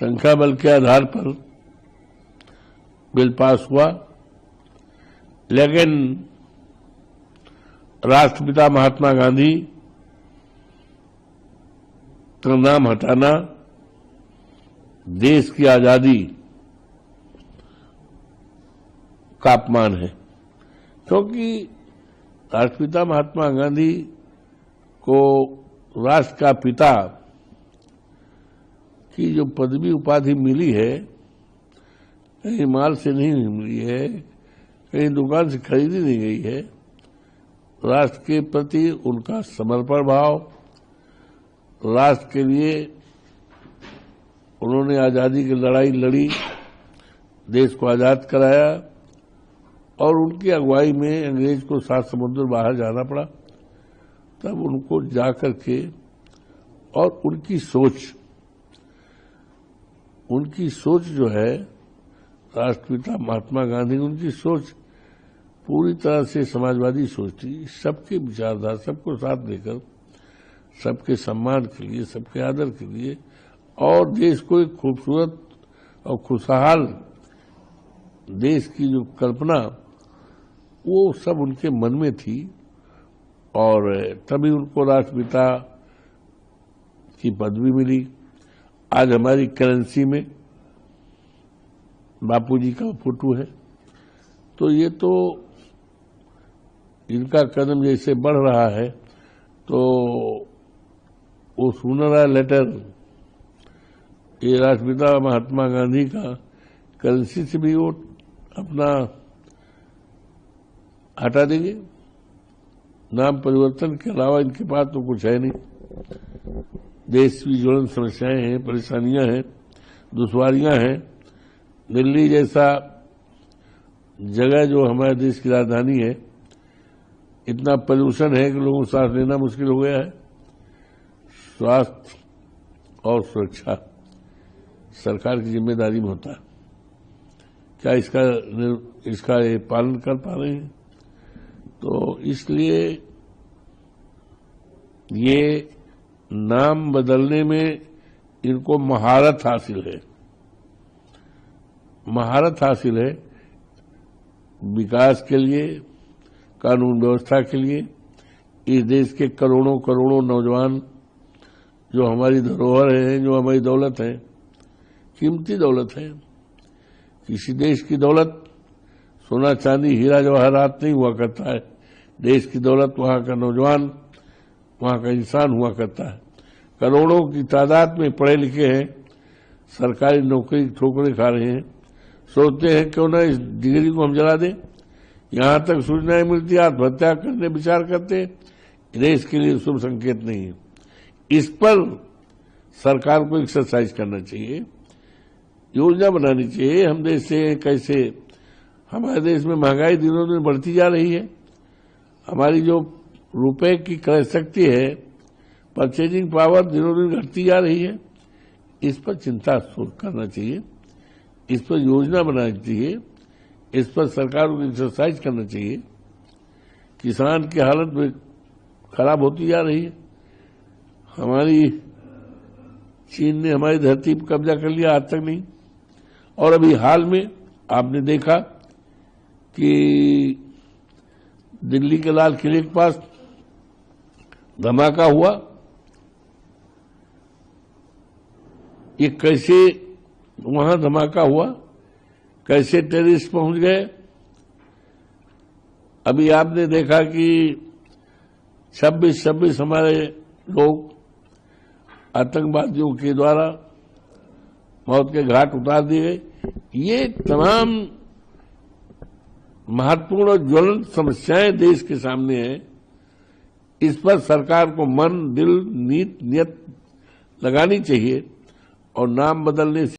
संख्या बल के आधार पर बिल पास हुआ, लेकिन राष्ट्रपिता महात्मा गांधी का नाम हटाना देश की आजादी का अपमान है, क्योंकि राष्ट्रपिता महात्मा गांधी को राष्ट्र का पिता की जो पदवी उपाधि मिली है, कहीं माल से नहीं मिली है, कहीं दुकान से खरीदी नहीं गई है। राष्ट्र के प्रति उनका समर्पण भाव, राष्ट्र के लिए उन्होंने आजादी की लड़ाई लड़ी, देश को आजाद कराया, और उनकी अगुवाई में अंग्रेज को 7 समुद्र बाहर जाना पड़ा। तब उनको जाकर के और उनकी सोच जो है, राष्ट्रपिता महात्मा गांधी, उनकी सोच पूरी तरह से समाजवादी सोच थी। सबके विचारधारा, सबको साथ लेकर, सबके सम्मान के लिए, सबके आदर के लिए, और देश को एक खूबसूरत और खुशहाल देश की जो कल्पना, वो सब उनके मन में थी। और तभी उनको राष्ट्रपिता की पदवी मिली। आज हमारी करेंसी में बापूजी का फोटो है। तो ये तो इनका कदम जैसे बढ़ रहा है, तो वो सुनहरा लेटर ये राष्ट्रपिता महात्मा गांधी का करेंसी से भी वो अपना हटा देंगे। नाम परिवर्तन के अलावा इनके पास तो कुछ है नहीं। देश की ज्वलंत समस्याएं हैं, परेशानियां हैं, दुश्वारियां हैं। दिल्ली जैसा जगह जो हमारे देश की राजधानी है, इतना पोल्यूशन है कि लोगों को सांस लेना मुश्किल हो गया है। स्वास्थ्य और सुरक्षा सरकार की जिम्मेदारी में होता है। क्या इसका ये पालन कर पा रहे हैं? तो इसलिए ये नाम बदलने में इनको महारत हासिल है। महारत हासिल है विकास के लिए, कानून व्यवस्था के लिए। इस देश के करोड़ों करोड़ों नौजवान जो हमारी धरोहर है, जो हमारी दौलत है, कीमती दौलत है। किसी देश की दौलत सोना चांदी हीरा जवाहरात नहीं हुआ करता है। देश की दौलत वहां का नौजवान, वहां का इंसान हुआ करता है। करोड़ों की तादाद में पढ़े लिखे हैं, सरकारी नौकरी ठोकरे खा रहे हैं। सोचते हैं क्यों ना इस डिग्री को हम जला दें। यहां तक सूचनाएं मिलती, आत्महत्या करने विचार करते। देश के लिए शुभ संकेत नहीं है। इस पर सरकार को एक्सरसाइज करना चाहिए, योजना बनानी चाहिए। हम देश से कैसे, हमारे देश में महंगाई दिनों दिन बढ़ती जा रही है। हमारी जो रुपए की क्रय शक्ति है, परचेजिंग पावर दिनों दिन घटती जा रही है। इस पर चिंता करना चाहिए, इस पर योजना बनानी चाहिए, इस पर सरकार को एक्सरसाइज करना चाहिए। किसान की हालत में खराब होती जा रही है। चीन ने हमारी धरती पर कब्जा कर लिया, आज तक नहीं। और अभी हाल में आपने देखा कि दिल्ली के लाल किले के पास धमाका हुआ। ये कैसे वहां धमाका हुआ, कैसे टेररिस्ट पहुंच गए? अभी आपने देखा कि 26 हमारे लोग आतंकवादियों के द्वारा मौत के घाट उतार दिए गए। ये तमाम महत्वपूर्ण और ज्वलंत समस्याएं देश के सामने हैं। इस पर सरकार को मन, दिल, नीयत लगानी चाहिए, और नाम बदलने से